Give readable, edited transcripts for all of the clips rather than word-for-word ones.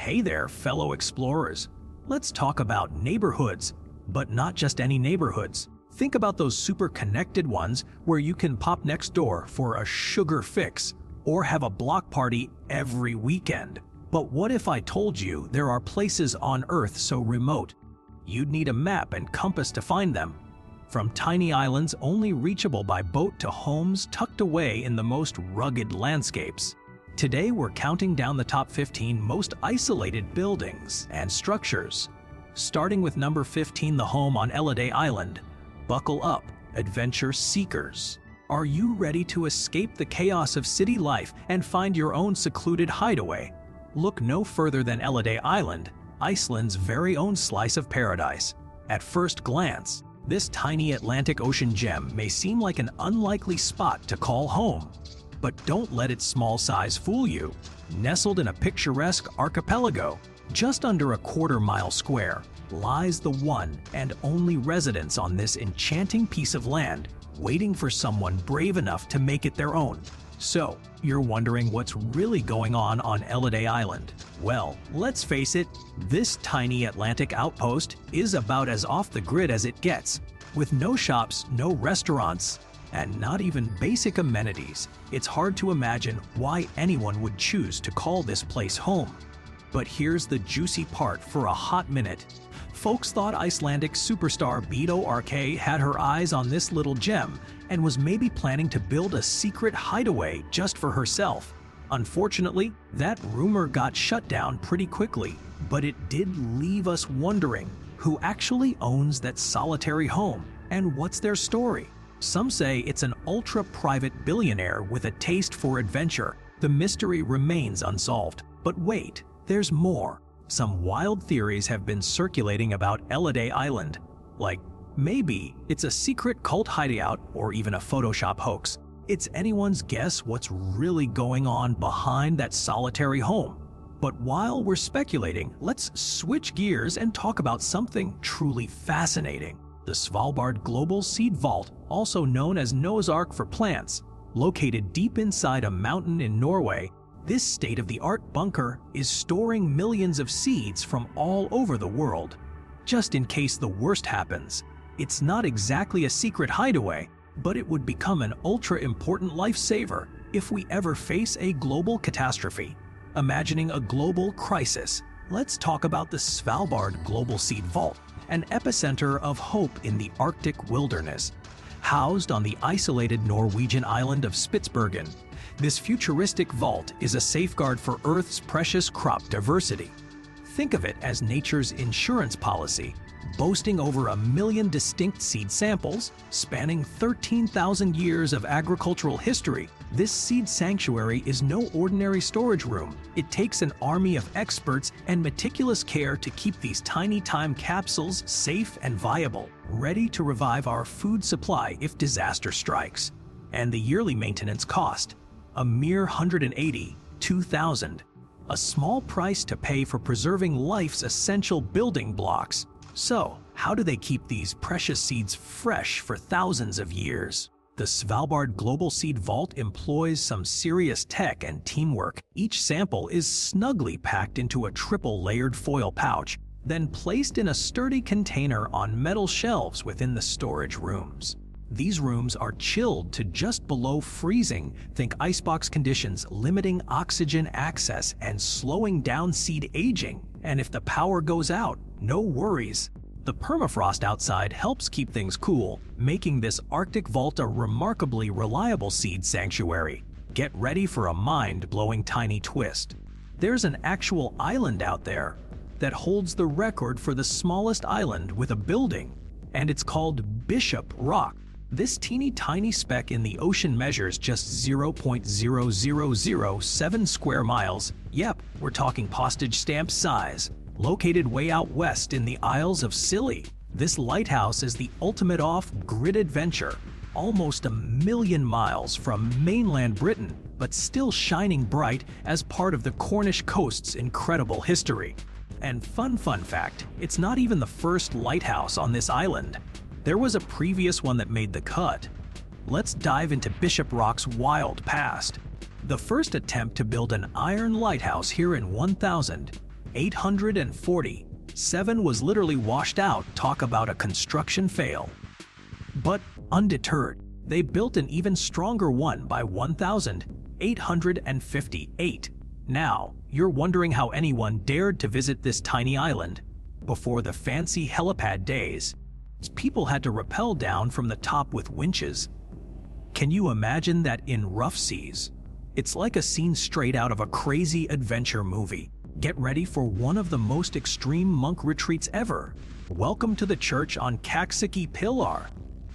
Hey there, fellow explorers. Let's talk about neighborhoods, but not just any neighborhoods. Think about those super connected ones where you can pop next door for a sugar fix or have a block party every weekend. But what if I told you there are places on Earth so remote, you'd need a map and compass to find them? From tiny islands only reachable by boat to homes tucked away in the most rugged landscapes. Today we're counting down the top 15 most isolated buildings and structures. Starting with number 15, the home on Elliday Island. Buckle up, adventure seekers. Are you ready to escape the chaos of city life and find your own secluded hideaway? Look no further than Elliday Island, Iceland's very own slice of paradise. At first glance, this tiny Atlantic Ocean gem may seem like an unlikely spot to call home. But don't let its small size fool you. Nestled in a picturesque archipelago, just under a quarter-mile square, lies the one and only residence on this enchanting piece of land, waiting for someone brave enough to make it their own. So, you're wondering what's really going on Elliday Island? Well, let's face it, this tiny Atlantic outpost is about as off the grid as it gets. With no shops, no restaurants, and not even basic amenities, it's hard to imagine why anyone would choose to call this place home. But here's the juicy part for a hot minute. Folks thought Icelandic superstar Beto Arke had her eyes on this little gem and was maybe planning to build a secret hideaway just for herself. Unfortunately, that rumor got shut down pretty quickly, but it did leave us wondering who actually owns that solitary home and what's their story. Some say it's an ultra-private billionaire with a taste for adventure. The mystery remains unsolved. But wait, there's more. Some wild theories have been circulating about Elliday Island. Like, maybe it's a secret cult hideout or even a Photoshop hoax. It's anyone's guess what's really going on behind that solitary home. But while we're speculating, let's switch gears and talk about something truly fascinating. The Svalbard Global Seed Vault, also known as Noah's Ark for plants, located deep inside a mountain in Norway, this state-of-the-art bunker is storing millions of seeds from all over the world. Just in case the worst happens, it's not exactly a secret hideaway, but it would become an ultra-important lifesaver if we ever face a global catastrophe. Imagining a global crisis, let's talk about the Svalbard Global Seed Vault, an epicenter of hope in the Arctic wilderness. Housed on the isolated Norwegian island of Spitsbergen, this futuristic vault is a safeguard for Earth's precious crop diversity. Think of it as nature's insurance policy, boasting over 1 million distinct seed samples, spanning 13,000 years of agricultural history. This seed sanctuary is no ordinary storage room. It takes an army of experts and meticulous care to keep these tiny time capsules safe and viable, ready to revive our food supply if disaster strikes. And the yearly maintenance cost? A mere $182,000. A small price to pay for preserving life's essential building blocks. So, how do they keep these precious seeds fresh for thousands of years? The Svalbard Global Seed Vault employs some serious tech and teamwork. Each sample is snugly packed into a triple-layered foil pouch, then placed in a sturdy container on metal shelves within the storage rooms. These rooms are chilled to just below freezing, think icebox conditions, limiting oxygen access and slowing down seed aging. And if the power goes out, no worries. The permafrost outside helps keep things cool, making this Arctic vault a remarkably reliable seed sanctuary. Get ready for a mind-blowing tiny twist. There's an actual island out there that holds the record for the smallest island with a building, and it's called Bishop Rock. This teeny tiny speck in the ocean measures just 0.0007 square miles. Yep, we're talking postage stamp size. Located way out west in the Isles of Scilly, this lighthouse is the ultimate off-grid adventure, almost 1 million miles from mainland Britain, but still shining bright as part of the Cornish coast's incredible history. And fun fact, it's not even the first lighthouse on this island. There was a previous one that made the cut. Let's dive into Bishop Rock's wild past. The first attempt to build an iron lighthouse here in 1000 840. 7 was literally washed out. Talk about a construction fail. But undeterred, they built an even stronger one by 1858. Now, you're wondering how anyone dared to visit this tiny island. Before the fancy helipad days, people had to rappel down from the top with winches. Can you imagine that in rough seas? It's like a scene straight out of a crazy adventure movie. Get ready for one of the most extreme monk retreats ever. Welcome to the church on Kaksiki Pillar.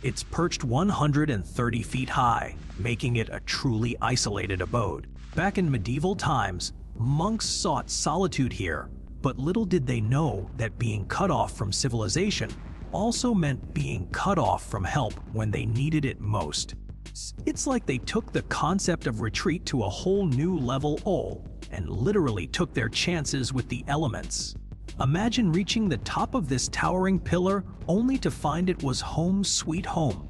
It's perched 130 feet high, making it a truly isolated abode. Back in medieval times, monks sought solitude here, but little did they know that being cut off from civilization also meant being cut off from help when they needed it most. It's like they took the concept of retreat to a whole new level and literally took their chances with the elements. Imagine reaching the top of this towering pillar only to find it was home sweet home,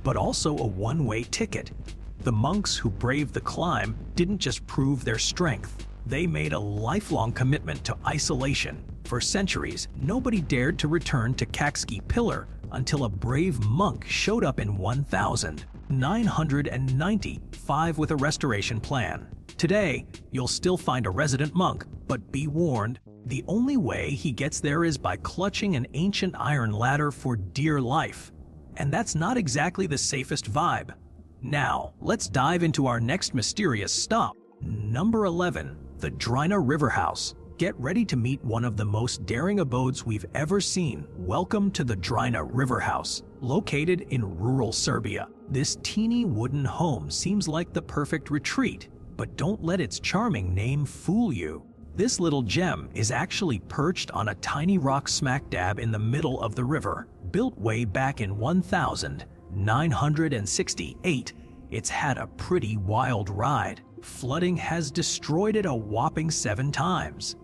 but also a one-way ticket. The monks who braved the climb didn't just prove their strength, they made a lifelong commitment to isolation. For centuries, nobody dared to return to Kaksiki Pillar until a brave monk showed up in 1995 with a restoration plan. Today, you'll still find a resident monk, but be warned, the only way he gets there is by clutching an ancient iron ladder for dear life. And that's not exactly the safest vibe. Now, let's dive into our next mysterious stop. Number 11, the Drina River House. Get ready to meet one of the most daring abodes we've ever seen. Welcome to the Drina River House, located in rural Serbia. This teeny wooden home seems like the perfect retreat, but don't let its charming name fool you. This little gem is actually perched on a tiny rock smack dab in the middle of the river. Built way back in 1968, it's had a pretty wild ride. Flooding has destroyed it a whopping 7 times.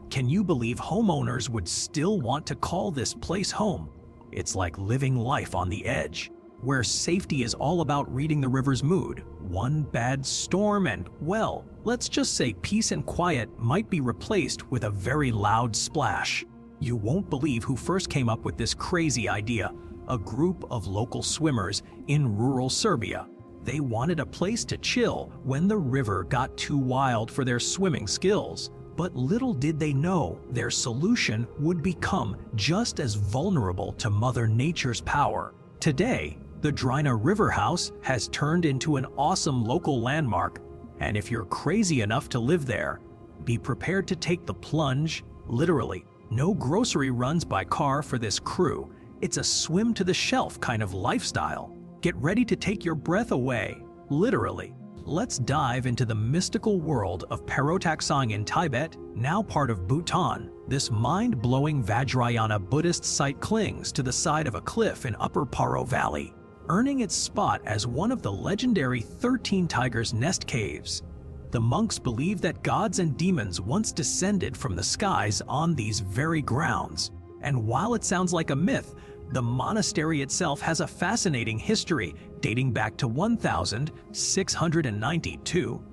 Can you believe homeowners would still want to call this place home? It's like living life on the edge, where safety is all about reading the river's mood. One bad storm and, well, let's just say peace and quiet might be replaced with a very loud splash. You won't believe who first came up with this crazy idea. A group of local swimmers in rural Serbia. They wanted a place to chill when the river got too wild for their swimming skills. But little did they know their solution would become just as vulnerable to Mother Nature's power. Today, the Drina River House has turned into an awesome local landmark, and if you're crazy enough to live there, be prepared to take the plunge, literally. No grocery runs by car for this crew. It's a swim to the shelf kind of lifestyle. Get ready to take your breath away, literally. Let's dive into the mystical world of Parotaksang in Tibet, now part of Bhutan. This mind-blowing Vajrayana Buddhist site clings to the side of a cliff in Upper Paro Valley, earning its spot as one of the legendary 13 Tigers' Nest caves. The monks believe that gods and demons once descended from the skies on these very grounds. And while it sounds like a myth, the monastery itself has a fascinating history dating back to 1692,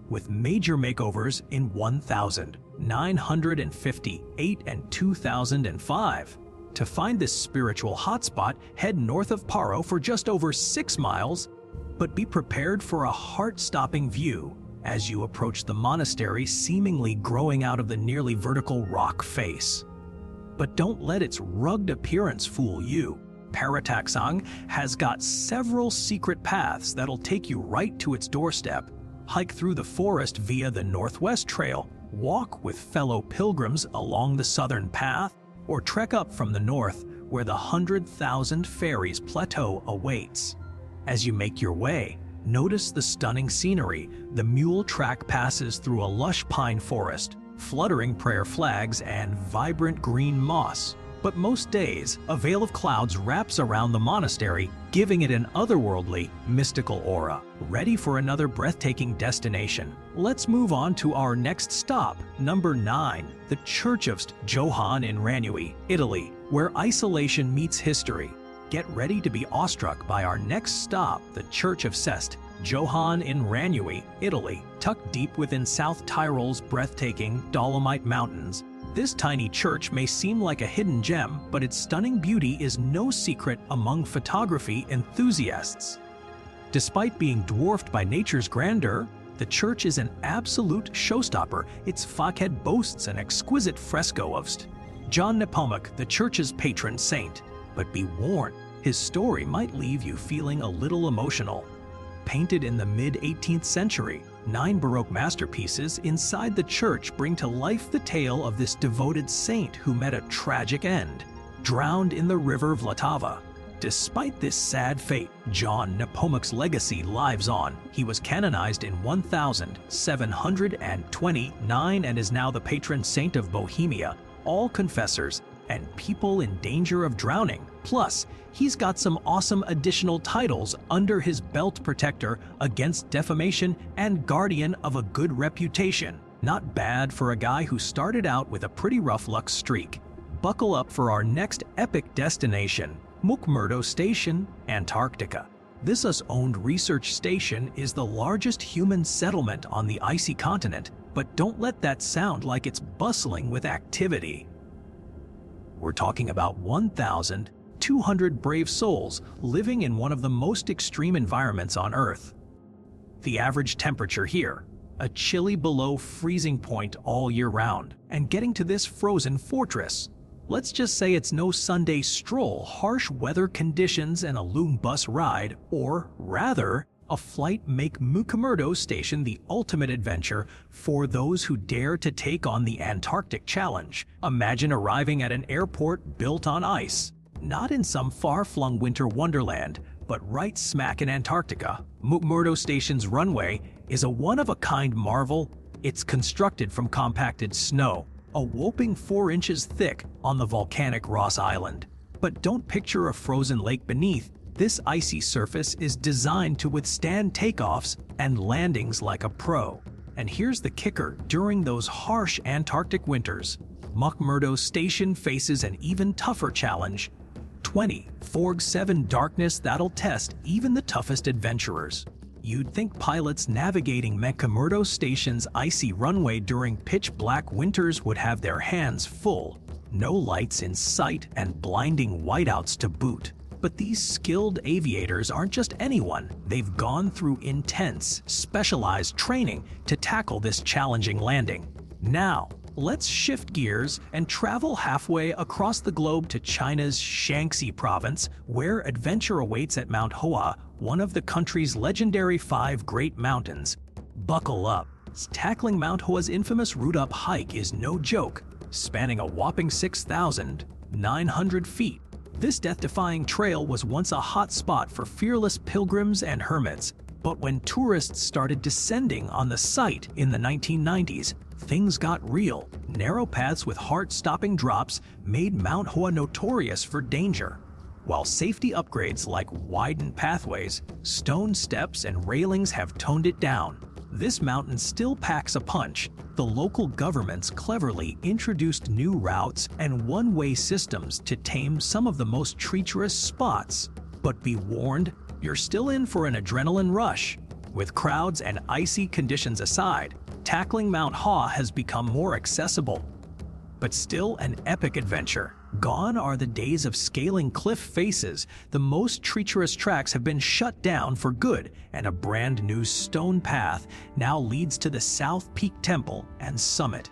with major makeovers in 1958 and 2005. To find this spiritual hotspot, head north of Paro for just over 6 miles, but be prepared for a heart-stopping view as you approach the monastery seemingly growing out of the nearly vertical rock face. But don't let its rugged appearance fool you. Parotaksang has got several secret paths that'll take you right to its doorstep. Hike through the forest via the Northwest Trail, walk with fellow pilgrims along the southern path, or trek up from the north where the 100,000 Fairies Plateau awaits. As you make your way, notice the stunning scenery. The mule track passes through a lush pine forest, fluttering prayer flags and vibrant green moss. But most days, a veil of clouds wraps around the monastery, giving it an otherworldly, mystical aura. Ready for another breathtaking destination? Let's move on to our next stop, number 9, the Church of St. Johann in Ranui, Italy, where isolation meets history. Get ready to be awestruck by our next stop, the Church of St. Johann in Ranui, Italy. Tucked deep within South Tyrol's breathtaking Dolomite Mountains, This tiny church may seem like a hidden gem, but its stunning beauty is no secret among photography enthusiasts. Despite being dwarfed by nature's grandeur, the church is an absolute showstopper. Its facade boasts an exquisite fresco of John Nepomuk, the church's patron saint. But be warned, his story might leave you feeling a little emotional. Painted in the mid-18th century, 9 Baroque masterpieces inside the church bring to life the tale of this devoted saint who met a tragic end, drowned in the river Vltava. Despite this sad fate, John Nepomuk's legacy lives on. He was canonized in 1729 and is now the patron saint of Bohemia, all confessors, and people in danger of drowning. Plus, he's got some awesome additional titles under his belt: protector against defamation and guardian of a good reputation. Not bad for a guy who started out with a pretty rough luck streak. Buckle up for our next epic destination, McMurdo Station, Antarctica. This US-owned research station is the largest human settlement on the icy continent, but don't let that sound like it's bustling with activity. We're talking about 1,200 brave souls living in one of the most extreme environments on Earth. The average temperature here, a chilly below freezing point all year round, and getting to this frozen fortress, let's just say it's no Sunday stroll, harsh weather conditions and a loon bus ride, or rather, a flight make McMurdo Station the ultimate adventure for those who dare to take on the Antarctic challenge. Imagine arriving at an airport built on ice, not in some far-flung winter wonderland, but right smack in Antarctica. McMurdo Station's runway is a one-of-a-kind marvel. It's constructed from compacted snow, a whopping 4 inches thick on the volcanic Ross Island. But don't picture a frozen lake beneath. This icy surface is designed to withstand takeoffs and landings like a pro. And here's the kicker: during those harsh Antarctic winters, McMurdo Station faces an even tougher challenge: 24/7 darkness that'll test even the toughest adventurers. You'd think pilots navigating McMurdo Station's icy runway during pitch-black winters would have their hands full. No lights in sight and blinding whiteouts to boot. But these skilled aviators aren't just anyone. They've gone through intense, specialized training to tackle this challenging landing. Now, let's shift gears and travel halfway across the globe to China's Shaanxi province, where adventure awaits at Mount Hoa, one of the country's legendary 5 great mountains. Buckle up. Tackling Mount Hoa's infamous route up hike is no joke, spanning a whopping 6,900 feet. This death-defying trail was once a hot spot for fearless pilgrims and hermits, but when tourists started descending on the site in the 1990s, things got real. Narrow paths with heart-stopping drops made Mount Hoa notorious for danger, while safety upgrades like widened pathways, stone steps, and railings have toned it down. This mountain still packs a punch. The local governments cleverly introduced new routes and one-way systems to tame some of the most treacherous spots. But be warned, you're still in for an adrenaline rush. With crowds and icy conditions aside, tackling Mount Hoa has become more accessible, but still an epic adventure. Gone are the days of scaling cliff faces. The most treacherous tracks have been shut down for good, and a brand new stone path now leads to the South Peak Temple and summit.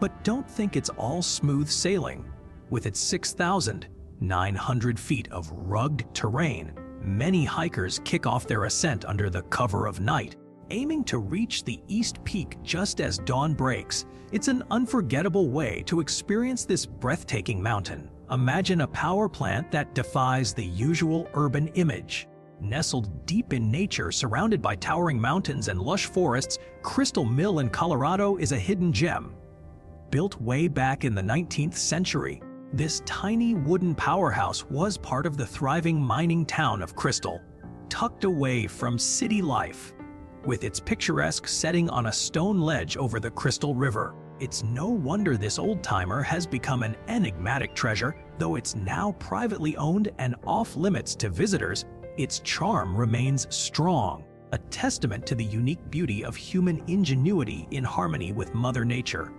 But don't think it's all smooth sailing. With its 6,900 feet of rugged terrain, many hikers kick off their ascent under the cover of night, aiming to reach the East Peak just as dawn breaks. It's an unforgettable way to experience this breathtaking mountain. Imagine a power plant that defies the usual urban image. Nestled deep in nature, surrounded by towering mountains and lush forests, Crystal Mill in Colorado is a hidden gem. Built way back in the 19th century, this tiny wooden powerhouse was part of the thriving mining town of Crystal, tucked away from city life. With its picturesque setting on a stone ledge over the Crystal River, it's no wonder this old-timer has become an enigmatic treasure. Though it's now privately owned and off-limits to visitors, its charm remains strong, a testament to the unique beauty of human ingenuity in harmony with Mother Nature.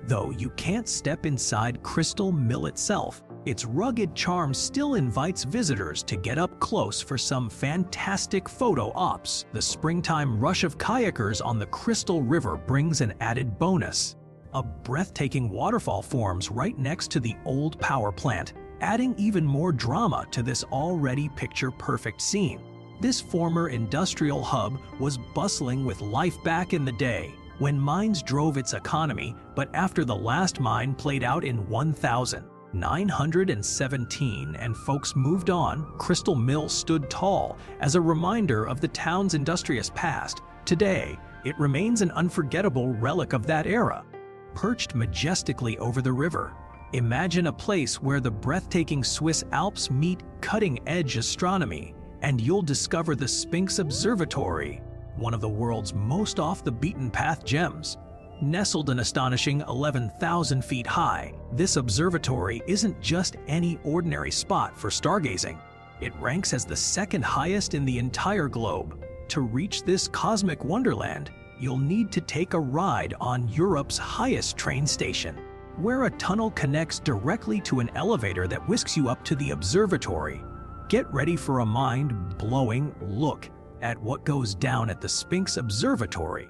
Though you can't step inside Crystal Mill itself, its rugged charm still invites visitors to get up close for some fantastic photo ops. The springtime rush of kayakers on the Crystal River brings an added bonus. A breathtaking waterfall forms right next to the old power plant, adding even more drama to this already picture-perfect scene. This former industrial hub was bustling with life back in the day, when mines drove its economy, but after the last mine played out in 1917 and folks moved on, Crystal Mill stood tall as a reminder of the town's industrious past. Today, it remains an unforgettable relic of that era. Perched majestically over the river, imagine a place where the breathtaking Swiss Alps meet cutting-edge astronomy, and you'll discover the Sphinx Observatory, one of the world's most off-the-beaten-path gems. Nestled an astonishing 11,000 feet high, this observatory isn't just any ordinary spot for stargazing. It ranks as the second highest in the entire globe. To reach this cosmic wonderland, you'll need to take a ride on Europe's highest train station, where a tunnel connects directly to an elevator that whisks you up to the observatory. Get ready for a mind-blowing look at what goes down at the Sphinx Observatory.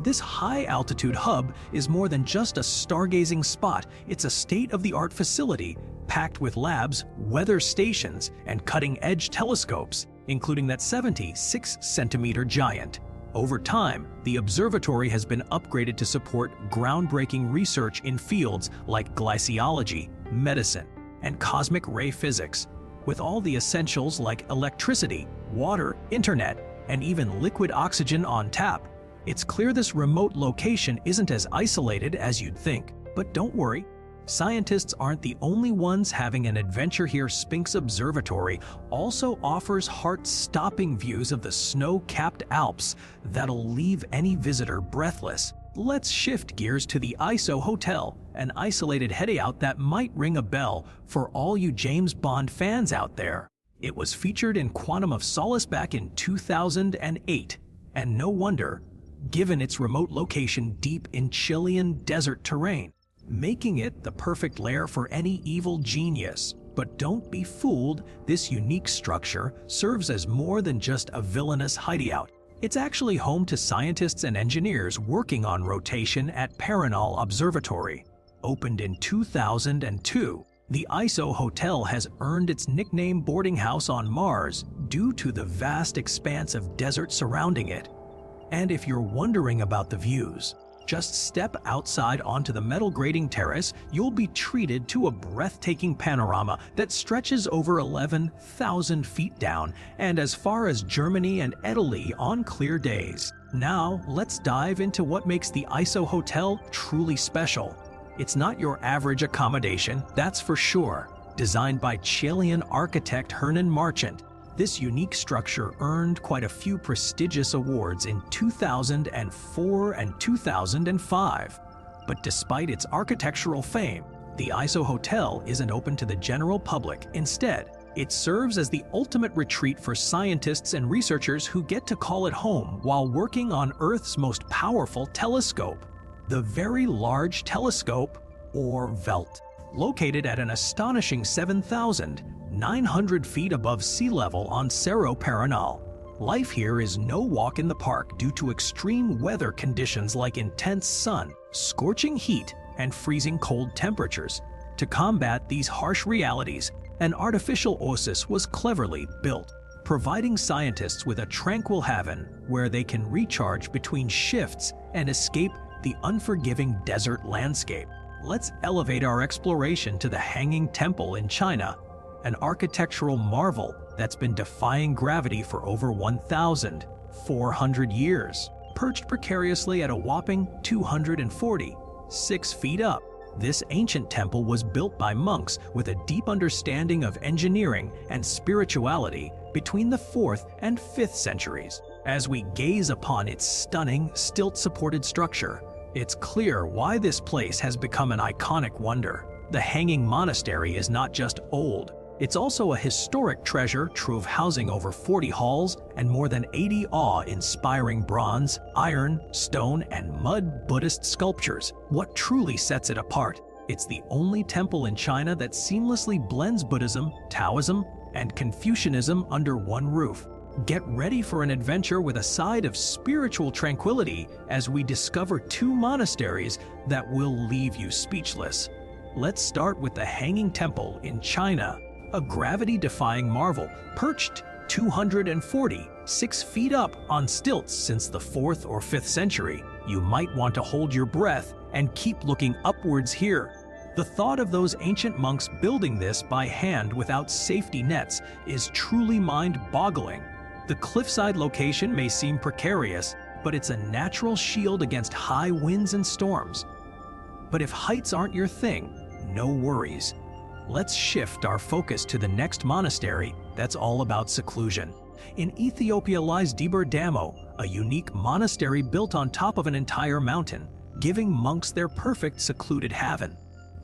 This high-altitude hub is more than just a stargazing spot. It's a state-of-the-art facility packed with labs, weather stations, and cutting-edge telescopes, including that 76-centimeter giant. Over time, the observatory has been upgraded to support groundbreaking research in fields like glaciology, medicine, and cosmic ray physics. With all the essentials like electricity, water, internet, and even liquid oxygen on tap, it's clear this remote location isn't as isolated as you'd think. But don't worry, scientists aren't the only ones having an adventure here. Sphinx Observatory also offers heart-stopping views of the snow-capped Alps that'll leave any visitor breathless. Let's shift gears to the ISO Hotel, an isolated hideout that might ring a bell for all you James Bond fans out there. It was featured in Quantum of Solace back in 2008, and no wonder, given its remote location deep in Chilean desert terrain, making it the perfect lair for any evil genius. But don't be fooled, this unique structure serves as more than just a villainous hideout. It's actually home to scientists and engineers working on rotation at Paranal Observatory. Opened in 2002, the ISO Hotel has earned its nickname boarding house on Mars due to the vast expanse of desert surrounding it. And if you're wondering about the views, just step outside onto the metal grating terrace. You'll be treated to a breathtaking panorama that stretches over 11,000 feet down and as far as Germany and Italy on clear days. Now, let's dive into what makes the ISO Hotel truly special. It's not your average accommodation, that's for sure. Designed by Chilean architect Hernan Marchant, this unique structure earned quite a few prestigious awards in 2004 and 2005. But despite its architectural fame, the ISO Hotel isn't open to the general public. Instead, it serves as the ultimate retreat for scientists and researchers who get to call it home while working on Earth's most powerful telescope, the Very Large Telescope, or VELT. Located at an astonishing 7,900 feet above sea level on Cerro Paranal. Life here is no walk in the park due to extreme weather conditions like intense sun, scorching heat, and freezing cold temperatures. To combat these harsh realities, an artificial oasis was cleverly built, providing scientists with a tranquil haven where they can recharge between shifts and escape the unforgiving desert landscape. Let's elevate our exploration to the Hanging Temple in China, an architectural marvel that's been defying gravity for over 1,400 years. Perched precariously at a whopping 246 feet up, this ancient temple was built by monks with a deep understanding of engineering and spirituality between the 4th and 5th centuries. As we gaze upon its stunning, stilt-supported structure, it's clear why this place has become an iconic wonder. The Hanging Monastery is not just old, It's also a historic treasure, true of housing over 40 halls and more than 80 awe-inspiring bronze, iron, stone, and mud Buddhist sculptures. What truly sets it apart? It's the only temple in China that seamlessly blends Buddhism, Taoism, and Confucianism under one roof. Get ready for an adventure with a side of spiritual tranquility as we discover two monasteries that will leave you speechless. Let's start with the Hanging Temple in China, a gravity-defying marvel perched 246 feet up on stilts since the 4th or 5th century. You might want to hold your breath and keep looking upwards here. The thought of those ancient monks building this by hand without safety nets is truly mind-boggling. The cliffside location may seem precarious, but it's a natural shield against high winds and storms. But if heights aren't your thing, no worries. Let's shift our focus to the next monastery that's all about seclusion. In Ethiopia lies Deber Damo, a unique monastery built on top of an entire mountain, giving monks their perfect secluded haven.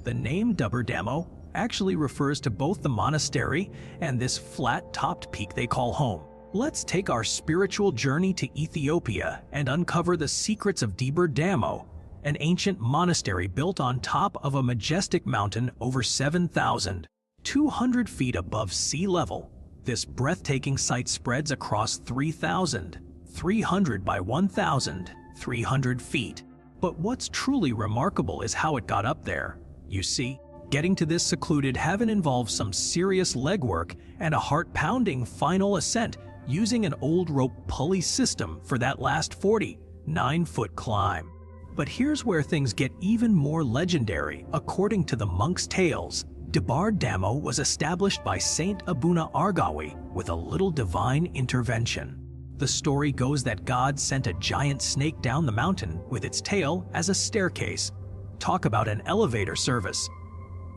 The name Deber Damo actually refers to both the monastery and this flat-topped peak they call home. Let's take our spiritual journey to Ethiopia and uncover the secrets of Deber Damo, an ancient monastery built on top of a majestic mountain over 7,200 feet above sea level. This breathtaking site spreads across 3,300 by 1,300 feet. But what's truly remarkable is how it got up there. You see, getting to this secluded haven involves some serious legwork and a heart-pounding final ascent using an old rope pulley system for that last 49-foot climb. But here's where things get even more legendary. According to the monks' tales, Deber Damo was established by Saint Abuna Argawi with a little divine intervention. The story goes that God sent a giant snake down the mountain with its tail as a staircase. Talk about an elevator service.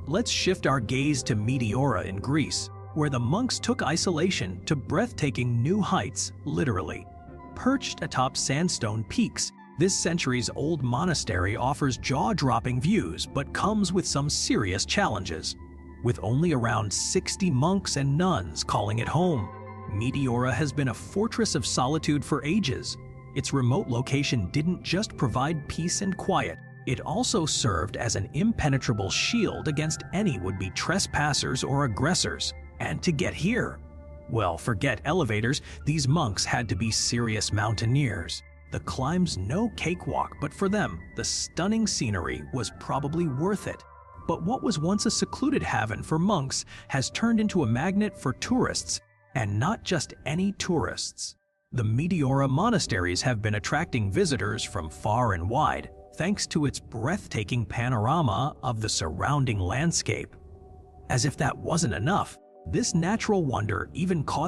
Let's shift our gaze to Meteora in Greece, where the monks took isolation to breathtaking new heights, literally. Perched atop sandstone peaks, this centuries-old monastery offers jaw-dropping views but comes with some serious challenges. With only around 60 monks and nuns calling it home, Meteora has been a fortress of solitude for ages. Its remote location didn't just provide peace and quiet, it also served as an impenetrable shield against any would-be trespassers or aggressors. And to get here, well, forget elevators, these monks had to be serious mountaineers. The climb's no cakewalk, but for them, the stunning scenery was probably worth it. But what was once a secluded haven for monks has turned into a magnet for tourists, and not just any tourists. The Meteora monasteries have been attracting visitors from far and wide, thanks to its breathtaking panorama of the surrounding landscape. As if that wasn't enough, this natural wonder even caught